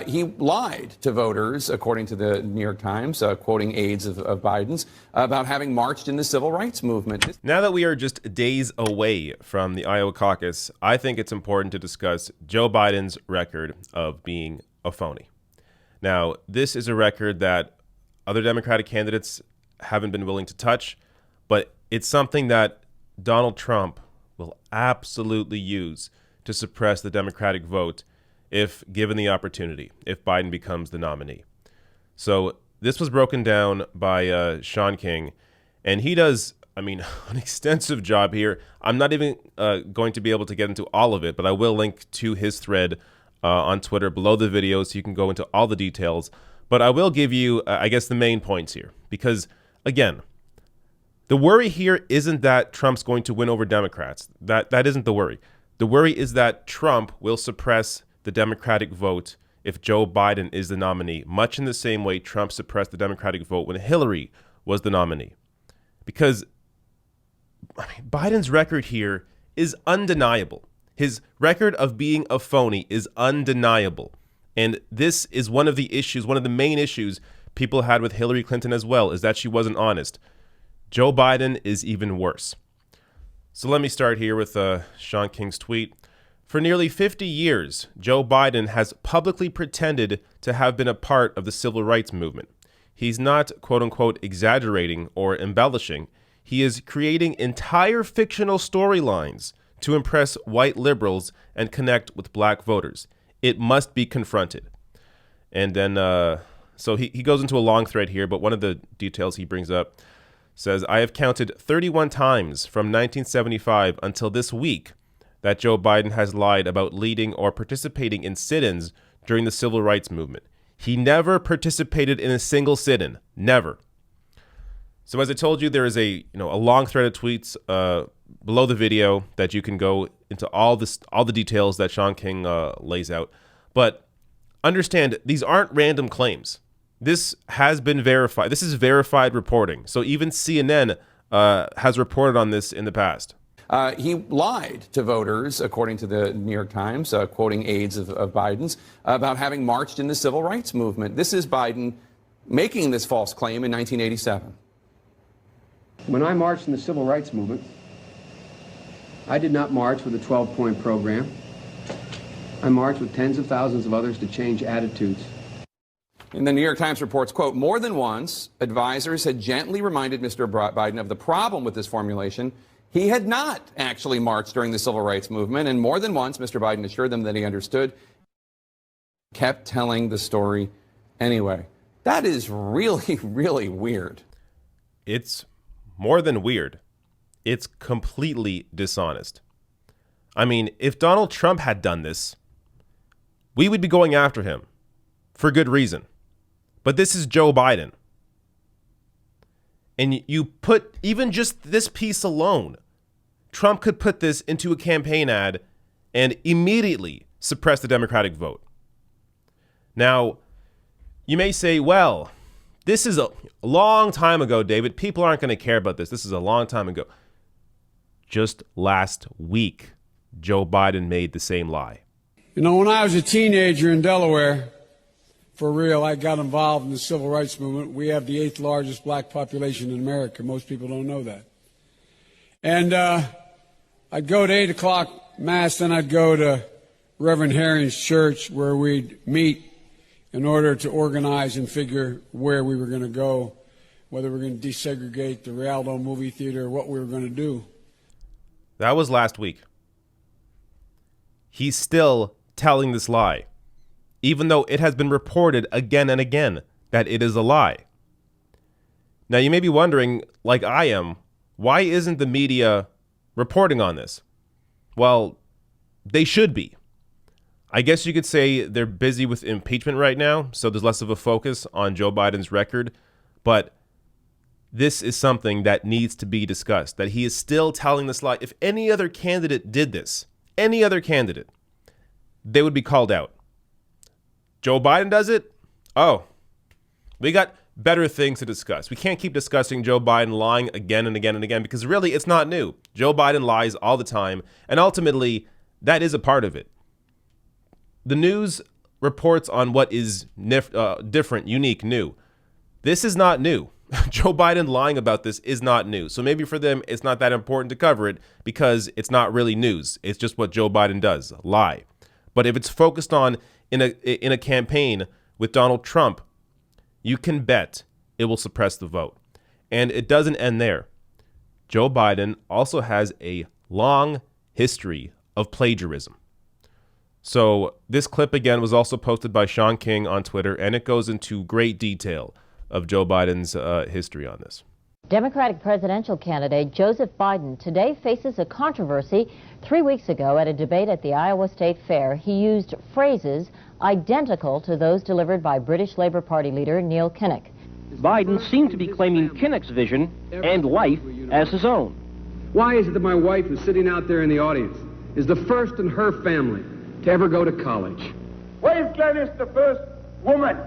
He lied to voters, according to the New York Times, quoting aides of Biden's, about having marched in the civil rights movement. Now that we are just days away from the Iowa caucus, I think it's important to discuss Joe Biden's record of being a phony. Now, this is a record that other Democratic candidates haven't been willing to touch, but it's something that Donald Trump will absolutely use to suppress the Democratic vote if given the opportunity, if Biden becomes the nominee. So this was broken down by Sean King, and he does, an extensive job here. I'm not even going to be able to get into all of it, but I will link to his thread on Twitter below the video so you can go into all the details. But I will give you, the main points here, because, again, the worry here isn't that Trump's going to win over Democrats. That isn't the worry. The worry is that Trump will suppress the Democratic vote if Joe Biden is the nominee, much in the same way Trump suppressed the Democratic vote when Hillary was the nominee. Because Biden's record here is undeniable. His record of being a phony is undeniable. And this is one of the issues, one of the main issues people had with Hillary Clinton as well, is that she wasn't honest. Joe Biden is even worse. So let me start here with Sean King's tweet. For nearly 50 years, Joe Biden has publicly pretended to have been a part of the civil rights movement. He's not, quote unquote, exaggerating or embellishing. He is creating entire fictional storylines to impress white liberals and connect with black voters. It must be confronted. And then, so he goes into a long thread here, but one of the details he brings up says, I have counted 31 times from 1975 until this week that Joe Biden has lied about leading or participating in sit-ins during the civil rights movement. He never participated in a single sit-in. Never. So as I told you, there is a long thread of tweets below the video that you can go into all the details that Sean King lays out. But understand, these aren't random claims. This has been verified. This is verified reporting. So even CNN has reported on this in the past. He lied to voters, according to the New York Times, quoting aides of Biden's, about having marched in the civil rights movement. This is Biden making this false claim in 1987. When I marched in the civil rights movement, I did not march with a 12-point program. I marched with tens of thousands of others to change attitudes. And the New York Times reports, quote, more than once, advisors had gently reminded Mr. Biden of the problem with this formulation. He had not actually marched during the civil rights movement, and more than once, Mr. Biden assured them that he understood, kept telling the story anyway. That is really, really weird. It's more than weird. It's completely dishonest. If Donald Trump had done this, we would be going after him for good reason. But this is Joe Biden. And you put even just this piece alone, Trump could put this into a campaign ad and immediately suppress the Democratic vote. Now, you may say, well, this is a long time ago, David. People aren't going to care about this. This is a long time ago. Just last week, Joe Biden made the same lie. When I was a teenager in Delaware, for real, I got involved in the civil rights movement. We have the 8th largest black population in America. Most people don't know that. And I'd go to 8 o'clock Mass, then I'd go to Reverend Herring's church where we'd meet in order to organize and figure where we were going to go, whether we were going to desegregate the Rialto movie theater, what we were going to do. That was last week. He's still telling this lie, even though it has been reported again and again that it is a lie. Now, you may be wondering, like I am, why isn't the media reporting on this? Well, they should be. I guess you could say they're busy with impeachment right now, so there's less of a focus on Joe Biden's record. But this is something that needs to be discussed, that he is still telling this lie. If any other candidate did this, any other candidate, they would be called out. Joe Biden does it? Oh, we got better things to discuss. We can't keep discussing Joe Biden lying again and again and again because really it's not new. Joe Biden lies all the time, and ultimately that is a part of it. The news reports on what is different, unique, new. This is not new. Joe Biden lying about this is not new. So maybe for them, it's not that important to cover it because it's not really news. It's just what Joe Biden does, lie. But if it's focused on in a campaign with Donald Trump, you can bet it will suppress the vote. And it doesn't end there. Joe Biden also has a long history of plagiarism. So this clip, again, was also posted by Sean King on Twitter, and it goes into great detail of Joe Biden's history on this. Democratic presidential candidate Joseph Biden today faces a controversy. 3 weeks ago at a debate at the Iowa State Fair, he used phrases identical to those delivered by British Labour Party leader Neil Kinnock. Biden seemed to be claiming Kinnock's vision and life as his own. Why is it that my wife, who's sitting out there in the audience, is the first in her family to ever go to college? Why is Gladys the first woman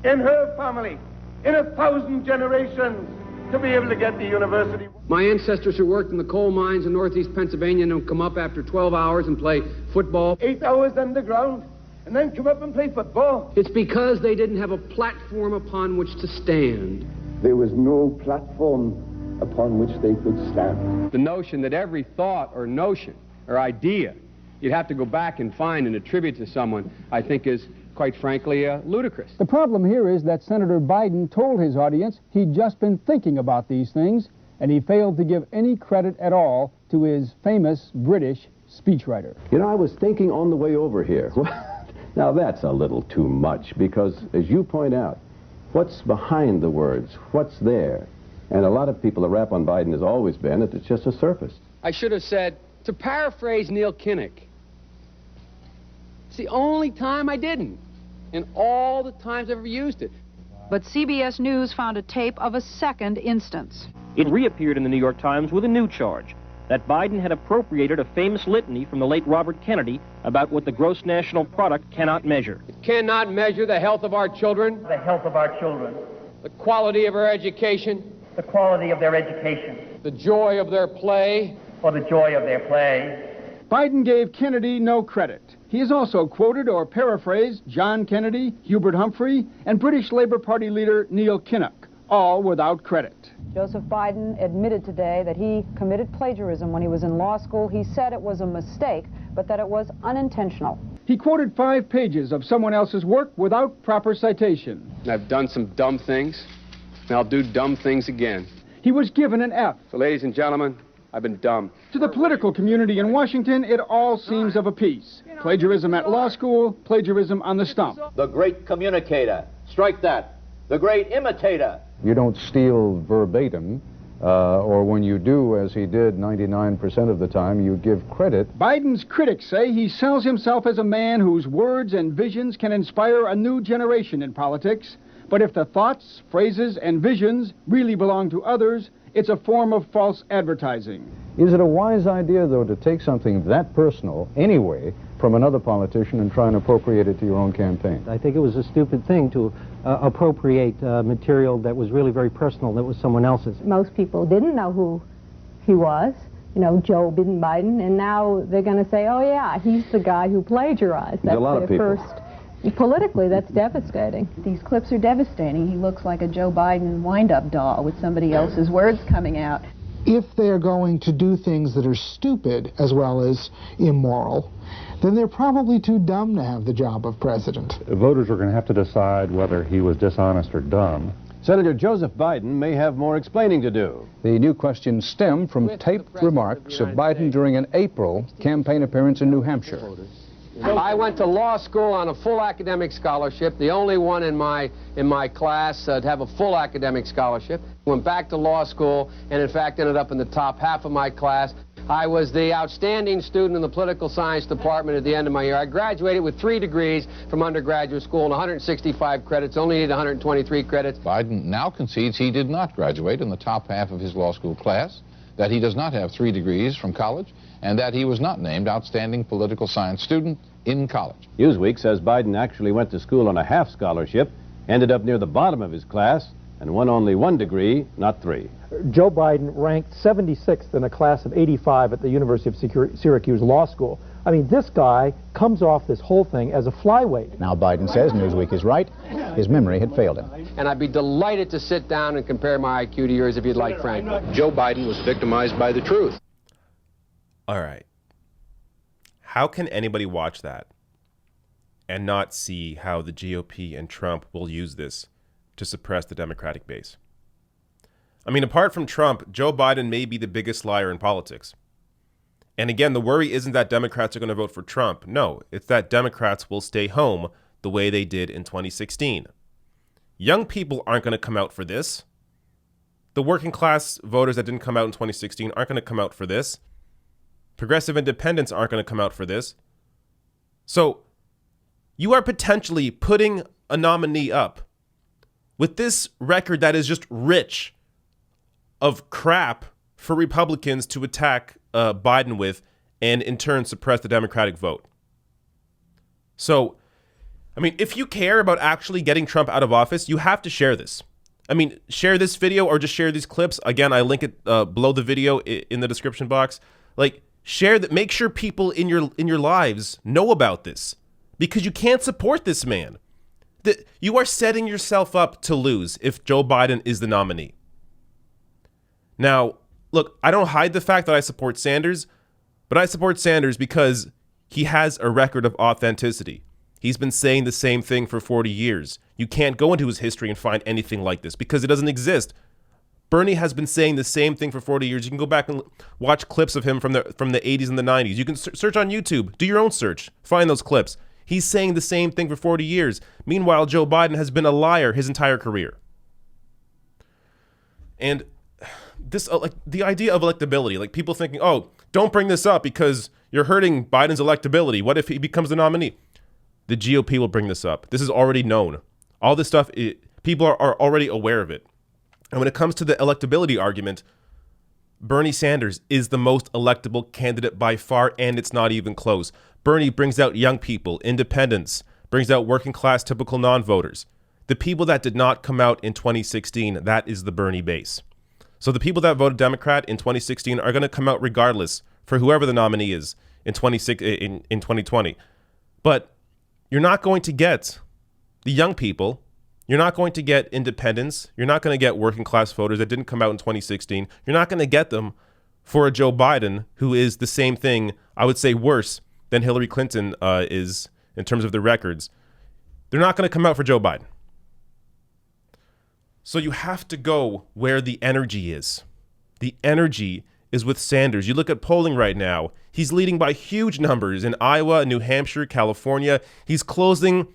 in her family, in 1,000 generations, to be able to get to university? My ancestors who worked in the coal mines in northeast Pennsylvania and come up after 12 hours and play football. 8 hours underground, and then come up and play football. It's because they didn't have a platform upon which to stand. There was no platform upon which they could stand. The notion that every thought or notion or idea you'd have to go back and find and attribute to someone, I think is, quite frankly, ludicrous. The problem here is that Senator Biden told his audience he'd just been thinking about these things, and he failed to give any credit at all to his famous British speechwriter. You know, I was thinking on the way over here. Now that's a little too much because, as you point out, what's behind the words? What's there? And a lot of people, the rap on Biden has always been that it's just a surface. I should have said, to paraphrase Neil Kinnock, it's the only time I didn't, in all the times I've ever used it. But CBS News found a tape of a second instance. It reappeared in the New York Times with a new charge, that Biden had appropriated a famous litany from the late Robert Kennedy about what the gross national product cannot measure. It cannot measure the health of our children, The health of our children, the quality of our education, the quality of their education, the joy of their play, or the joy of their play. Biden gave Kennedy no credit. He has also quoted or paraphrased John Kennedy, Hubert Humphrey, and British Labour Party leader Neil Kinnock, all without credit. Joseph Biden admitted today that he committed plagiarism when he was in law school. He said it was a mistake, but that it was unintentional. He quoted 5 pages of someone else's work without proper citation. I've done some dumb things, and I'll do dumb things again. He was given an F. So, ladies and gentlemen, I've been dumb. To the political community in Washington, it all seems of a piece. Plagiarism at law school, plagiarism on the stump. The great communicator. Strike that. The great imitator. You don't steal verbatim, or when you do, as he did 99% of the time, you give credit. Biden's critics say he sells himself as a man whose words and visions can inspire a new generation in politics. But if the thoughts, phrases, and visions really belong to others, it's a form of false advertising. Is it a wise idea, though, to take something that personal, anyway, from another politician and try and appropriate it to your own campaign? I think it was a stupid thing to appropriate material that was really very personal, that was someone else's. Most people didn't know who he was, you know, Joe Biden, and now they're going to say, oh yeah, he's the guy who plagiarized. That's a lot of people. Politically, that's devastating. These clips are devastating. He looks like a Joe Biden wind-up doll with somebody else's words coming out. If they're going to do things that are stupid as well as immoral, then they're probably too dumb to have the job of president. Voters are going to have to decide whether he was dishonest or dumb. Senator Joseph Biden may have more explaining to do. The new questions stem from taped remarks of Biden during an April campaign appearance in New Hampshire. I went to law school on a full academic scholarship, the only one in my class to have a full academic scholarship. Went back to law school and in fact ended up in the top half of my class. I was the outstanding student in the political science department at the end of my year. I graduated with 3 degrees from undergraduate school and 165 credits, only needed 123 credits. Biden now concedes he did not graduate in the top half of his law school class, that he does not have 3 degrees from college, and that he was not named outstanding political science student in college. Newsweek says Biden actually went to school on a half scholarship, ended up near the bottom of his class, and won only 1 degree, not 3. Joe Biden ranked 76th in a class of 85 at the University of Syracuse Law School. I mean, this guy comes off this whole thing as a flyweight. Now Biden says Newsweek is right. His memory had failed him. And I'd be delighted to sit down and compare my IQ to yours if you'd like, Frank. Joe Biden was victimized by the truth. All right. How can anybody watch that and not see how the GOP and Trump will use this to suppress the Democratic base? I mean, apart from Trump, Joe Biden may be the biggest liar in politics. And again, the worry isn't that Democrats are going to vote for Trump. No, it's that Democrats will stay home the way they did in 2016. Young people aren't going to come out for this. The working class voters that didn't come out in 2016 aren't going to come out for this. Progressive independents aren't going to come out for this. So you are potentially putting a nominee up with this record that is just rich of crap for Republicans to attack Biden with and in turn suppress the Democratic vote. So, I mean, if you care about actually getting Trump out of office, you have to share this. I mean, share this video or just share these clips. Again, I link it below the video in the description box. Like, share that. Make sure people in your lives know about this, because you can't support this man. You are setting yourself up to lose if Joe Biden is the nominee. Now, look, I don't hide the fact that I support Sanders, but I support Sanders because he has a record of authenticity. He's been saying the same thing for 40 years. You can't go into his history and find anything like this because it doesn't exist. Bernie has been saying the same thing for 40 years. You can go back and watch clips of him from the 80s and the 90s. You can search on YouTube. Do your own search. Find those clips. He's saying the same thing for 40 years. Meanwhile, Joe Biden has been a liar his entire career. And this, like, the idea of electability, like people thinking, oh, don't bring this up because you're hurting Biden's electability. What if he becomes the nominee? The GOP will bring this up. This is already known. All this stuff, people are already aware of it. And when it comes to the electability argument, Bernie Sanders is the most electable candidate by far, and it's not even close. Bernie brings out young people, independents, brings out working class, typical non-voters. The people that did not come out in 2016, that is the Bernie base. So the people that voted Democrat in 2016 are going to come out regardless for whoever the nominee is in 2020. But you're not going to get the young people. You're not going to get independents. You're not going to get working class voters that didn't come out in 2016. You're not going to get them for a Joe Biden who is the same thing, I would say worse than Hillary Clinton is in terms of the records. They're not going to come out for Joe Biden. So you have to go where the energy is. The energy is with Sanders. You look at polling right now. He's leading by huge numbers in Iowa, New Hampshire, California. He's closing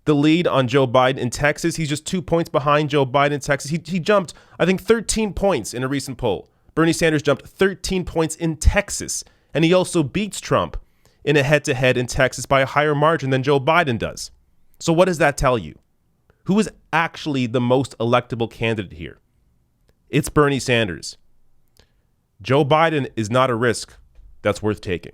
the lead on Joe Biden in Texas. He's just 2 points behind Joe Biden in Texas. He jumped, I think, 13 points in a recent poll. Bernie Sanders jumped 13 points in Texas. And he also beats Trump in a head-to-head in Texas by a higher margin than Joe Biden does. So what does that tell you? Who is actually the most electable candidate here? It's Bernie Sanders. Joe Biden is not a risk that's worth taking.